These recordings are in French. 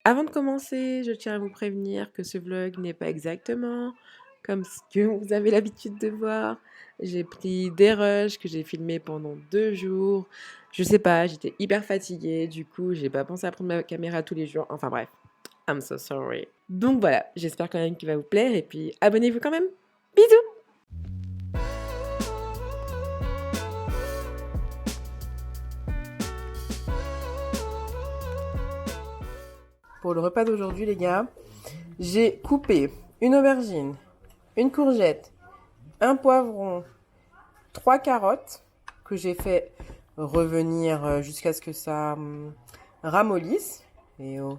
Avant de commencer, je tiens à vous prévenir que ce vlog n'est pas exactement comme ce que vous avez l'habitude de voir. J'ai pris des rushs que j'ai filmés pendant 2 jours. Je sais pas, j'étais hyper fatiguée, du coup, j'ai pas pensé à prendre ma caméra tous les jours. Enfin bref, I'm so sorry. Donc voilà, j'espère quand même qu'il va vous plaire et puis abonnez-vous quand même. Bisous! Pour le repas d'aujourd'hui, les gars, j'ai coupé une aubergine, une courgette, un poivron, 3 carottes que j'ai fait revenir jusqu'à ce que ça ramollisse. Et, oh.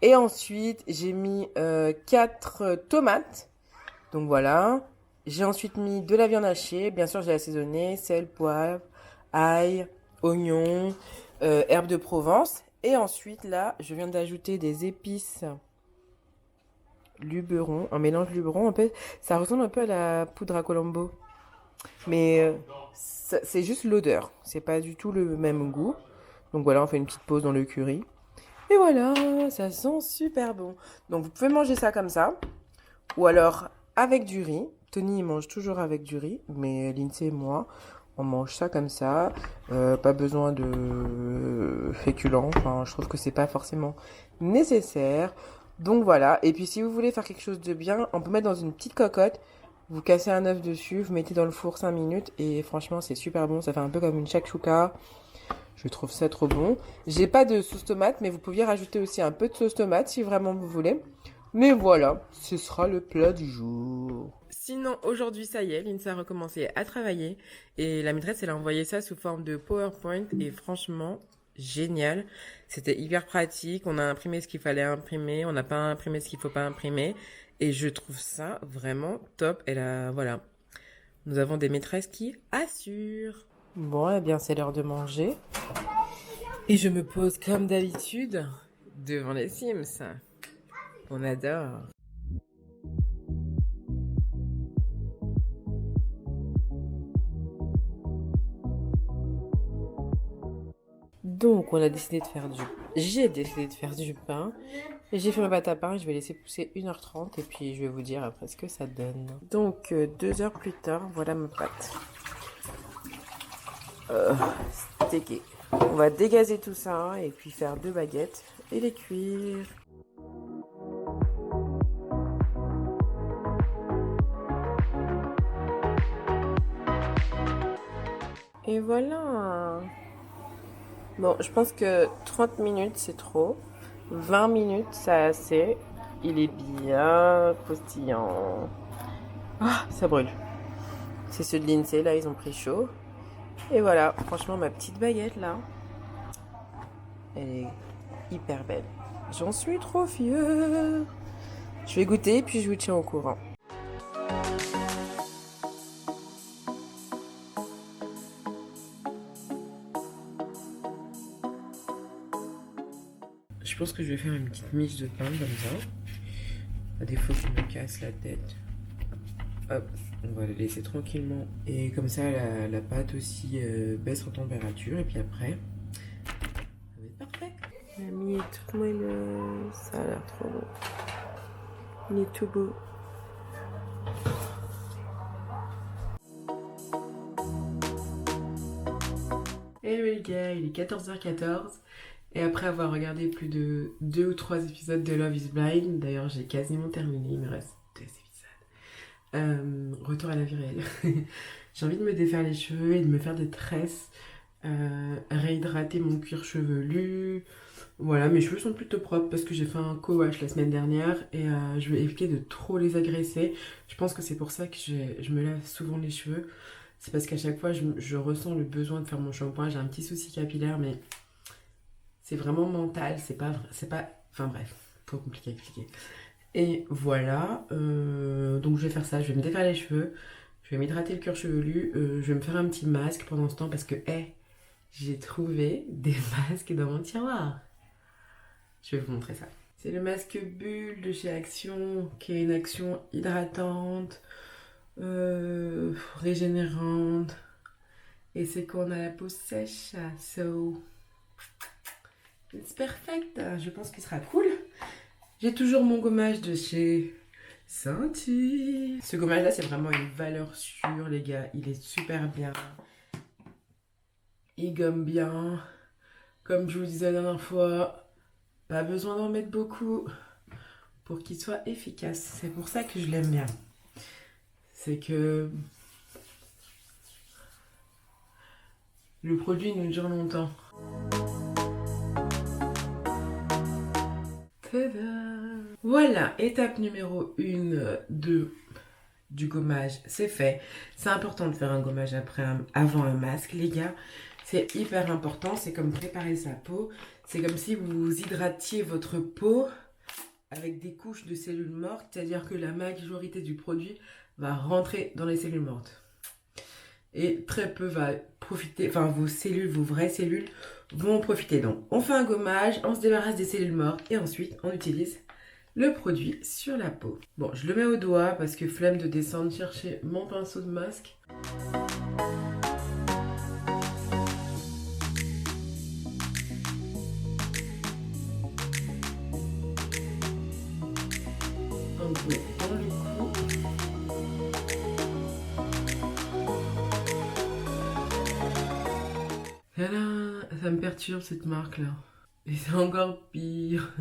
Et ensuite, j'ai mis 4 tomates. Donc voilà. J'ai ensuite mis de la viande hachée. Bien sûr, j'ai assaisonné, sel, poivre, ail, oignon, herbes de Provence. Et ensuite, là, je viens d'ajouter des épices luberon, un mélange luberon. Un peu, ça ressemble un peu à la poudre à Colombo. Mais c'est juste l'odeur. C'est pas du tout le même goût. Donc voilà, on fait une petite pause dans le curry. Et voilà, ça sent super bon. Donc vous pouvez manger ça comme ça. Ou alors avec du riz. Tony, il mange toujours avec du riz. Mais Lindsay et moi, on mange ça comme ça. Pas besoin de féculents. Enfin, je trouve que c'est pas forcément nécessaire. Donc voilà. Et puis si vous voulez faire quelque chose de bien, on peut mettre dans une petite cocotte. Vous cassez un œuf dessus, vous mettez dans le four 5 minutes et franchement c'est super bon, ça fait un peu comme une shakshuka. Je trouve ça trop bon. J'ai pas de sauce tomate mais vous pouviez rajouter aussi un peu de sauce tomate si vraiment vous voulez. Mais voilà, ce sera le plat du jour. Sinon, aujourd'hui, ça y est, Lindsay a recommencé à travailler et la maîtresse, elle a envoyé ça sous forme de PowerPoint et franchement, génial. C'était hyper pratique. On a imprimé ce qu'il fallait imprimer, on n'a pas imprimé ce qu'il faut pas imprimer et je trouve ça vraiment top. Elle a, voilà. Nous avons des maîtresses qui assurent. Bon, eh bien, c'est l'heure de manger. Et je me pose comme d'habitude devant les Sims. On adore. Donc, on a décidé de faire du... J'ai décidé de faire du pain. J'ai fait ma pâte à pain, je vais laisser pousser 1h30 et puis je vais vous dire après ce que ça donne. Donc, 2 heures plus tard, voilà ma pâte. Steaké. On va dégazer tout ça et puis faire 2 baguettes et les cuire. Et voilà. Bon, je pense que 30 minutes c'est trop. 20 minutes c'est assez. Il est bien croustillant. Ah, ça brûle. C'est ceux de Lindsay, là, ils ont pris chaud. Et voilà, franchement, ma petite baguette, là, elle est hyper belle. J'en suis trop fière. Je vais goûter, puis je vous tiens au courant. Je pense que je vais faire une petite miche de pain, comme ça. À défaut qu'il me casse la tête. Hop, on va le laisser tranquillement. Et comme ça, la pâte aussi baisse en température. Et puis après, ça va être parfait. La mie est toute moelleuse. Ça a l'air trop beau. Il est tout beau. Hello les gars, il est 14h14. Et après avoir regardé plus de 2 ou 3 épisodes de Love is Blind, d'ailleurs j'ai quasiment terminé, il me reste 2 épisodes. Retour à la vie réelle. J'ai envie de me défaire les cheveux et de me faire des tresses, réhydrater mon cuir chevelu. Voilà, mes cheveux sont plutôt propres parce que j'ai fait un co-wash la semaine dernière et je vais éviter de trop les agresser. Je pense que c'est pour ça que je me lave souvent les cheveux. C'est parce qu'à chaque fois je ressens le besoin de faire mon shampoing. J'ai un petit souci capillaire mais c'est vraiment mental, enfin bref, trop compliqué à expliquer. Et voilà, donc je vais faire ça, je vais me défaire les cheveux, je vais m'hydrater le cuir chevelu, je vais me faire un petit masque pendant ce temps parce que, j'ai trouvé des masques dans mon tiroir. Je vais vous montrer ça. C'est le masque Bulle de chez Action, qui est une action hydratante, régénérante, et c'est quand on a la peau sèche, so It's perfect. Je pense qu'il sera cool. J'ai toujours mon gommage de chez Senti. Ce gommage là, c'est vraiment une valeur sûre, les gars. Il est super bien. Il gomme bien. Comme je vous disais la dernière fois, pas besoin d'en mettre beaucoup pour qu'il soit efficace. C'est pour ça que je l'aime bien. C'est que le produit nous dure longtemps. Tada! Voilà, étape numéro 1 du gommage, c'est fait. C'est important de faire un gommage avant un masque, les gars. C'est hyper important, c'est comme préparer sa peau. C'est comme si vous hydratiez votre peau avec des couches de cellules mortes, c'est-à-dire que la majorité du produit va rentrer dans les cellules mortes. Et très peu va profiter, enfin vos cellules, vos vraies cellules vont en profiter. Donc on fait un gommage, on se débarrasse des cellules mortes et ensuite on utilise le produit sur la peau. Bon, je le mets au doigt parce que flemme de descendre chercher mon pinceau de masque. Un peu dans le cou. Voilà, ça me perturbe cette marque là. Et c'est encore pire.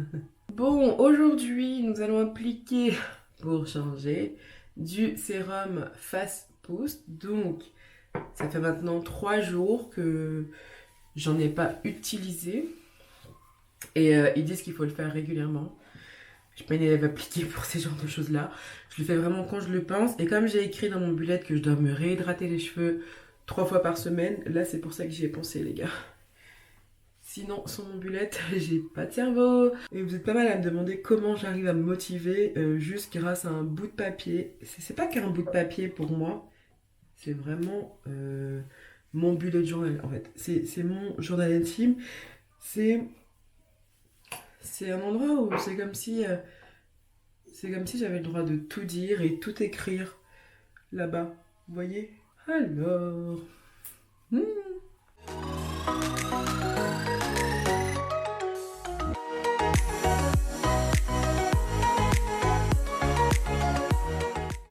Bon, aujourd'hui, nous allons appliquer, pour changer, du sérum Face Boost. Donc, ça fait maintenant 3 jours que j'en ai pas utilisé. Et ils disent qu'il faut le faire régulièrement. Je suis pas une élève appliquée pour ces genres de choses-là. Je le fais vraiment quand je le pense. Et comme j'ai écrit dans mon bullet que je dois me réhydrater les cheveux 3 fois par semaine, là, c'est pour ça que j'y ai pensé, les gars. Sinon, sur mon bullet, j'ai pas de cerveau. Et vous êtes pas mal à me demander comment j'arrive à me motiver juste grâce à un bout de papier. C'est pas qu'un bout de papier pour moi, c'est vraiment mon bullet journal en fait. C'est mon journal intime. C'est un endroit où c'est comme si j'avais le droit de tout dire et tout écrire là-bas. Vous voyez? Alors.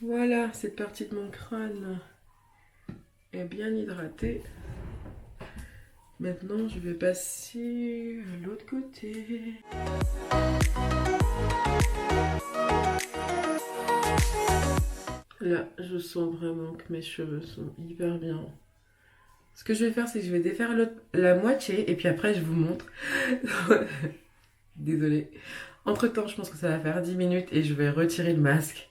Voilà, cette partie de mon crâne est bien hydratée. Maintenant, je vais passer à l'autre côté. Là, je sens vraiment que mes cheveux sont hyper bien. Ce que je vais faire, c'est que je vais défaire la moitié et puis après, je vous montre. Désolée. Entre-temps, je pense que ça va faire 10 minutes et je vais retirer le masque.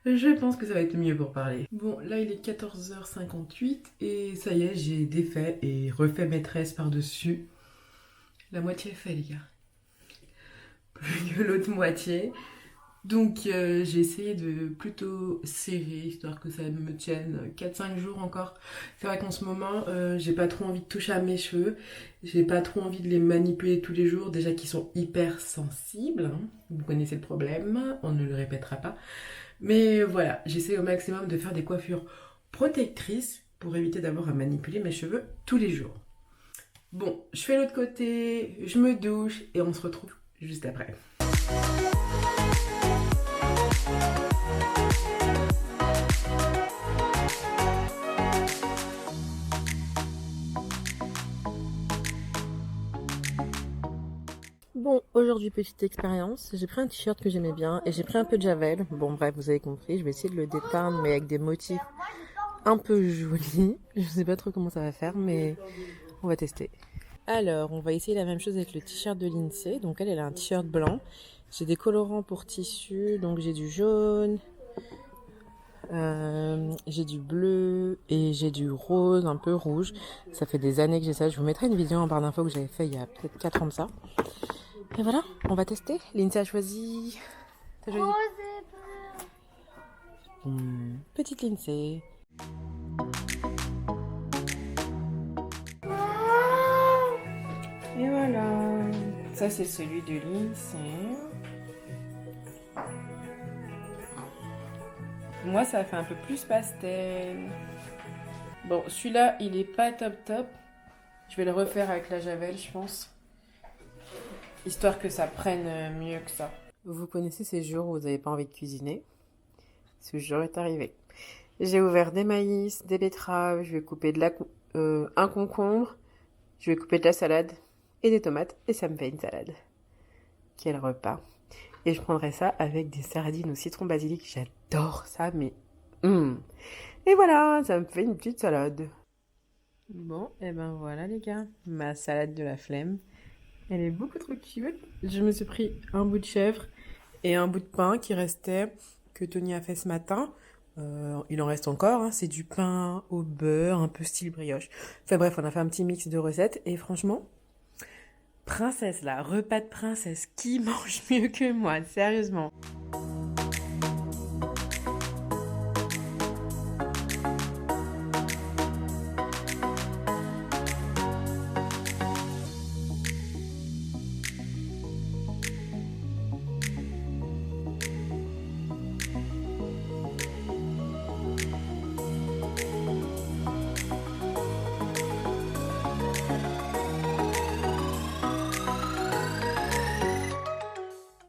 Je pense que ça va être mieux pour parler. Bon, là il est 14h58 et ça y est, j'ai défait et refait mes tresses par-dessus. La moitié est fait, les gars. Plus que l'autre moitié. Donc j'ai essayé de plutôt serrer, histoire que ça me tienne 4-5 jours encore. C'est vrai qu'en ce moment, j'ai pas trop envie de toucher à mes cheveux. J'ai pas trop envie de les manipuler tous les jours, déjà qu'ils sont hyper sensibles. Hein. Vous connaissez le problème, on ne le répétera pas. Mais voilà, j'essaie au maximum de faire des coiffures protectrices pour éviter d'avoir à manipuler mes cheveux tous les jours. Bon, je fais l'autre côté, je me douche et on se retrouve juste après. Bon, aujourd'hui, petite expérience. J'ai pris un t-shirt que j'aimais bien et j'ai pris un peu de javel. Bon, bref, vous avez compris. Je vais essayer de le déteindre, mais avec des motifs un peu jolis. Je sais pas trop comment ça va faire, mais on va tester. Alors, on va essayer la même chose avec le t-shirt de Lindsay. Donc, elle a un t-shirt blanc. J'ai des colorants pour tissu. Donc, j'ai du jaune, j'ai du bleu et j'ai du rose, un peu rouge. Ça fait des années que j'ai ça. Je vous mettrai une vidéo en barre d'infos que j'avais fait il y a peut-être 4 ans de ça. Et voilà, on va tester. Lindsay a choisi. T'as choisi petite Lindsay. Et voilà. Ça, c'est celui de Lindsay. Moi, ça fait un peu plus pastel. Bon, celui-là, il est pas top top. Je vais le refaire avec la javel, je pense. histoire que ça prenne mieux que ça. Vous connaissez ces jours où vous n'avez pas envie de cuisiner? Ce jour est arrivé. J'ai ouvert des maïs, des betteraves, je vais couper un concombre, je vais couper de la salade et des tomates et ça me fait une salade. Quel repas! Et je prendrai ça avec des sardines au citron basilic. J'adore ça, mais... Et voilà, ça me fait une petite salade. Bon, et ben voilà les gars, ma salade de la flemme. Elle est beaucoup trop cute. Je me suis pris un bout de chèvre et un bout de pain qui restait, que Tony a fait ce matin. Il en reste encore, hein. C'est du pain au beurre, un peu style brioche. Enfin bref, on a fait un petit mix de recettes et franchement, princesse là, repas de princesse, qui mange mieux que moi, sérieusement.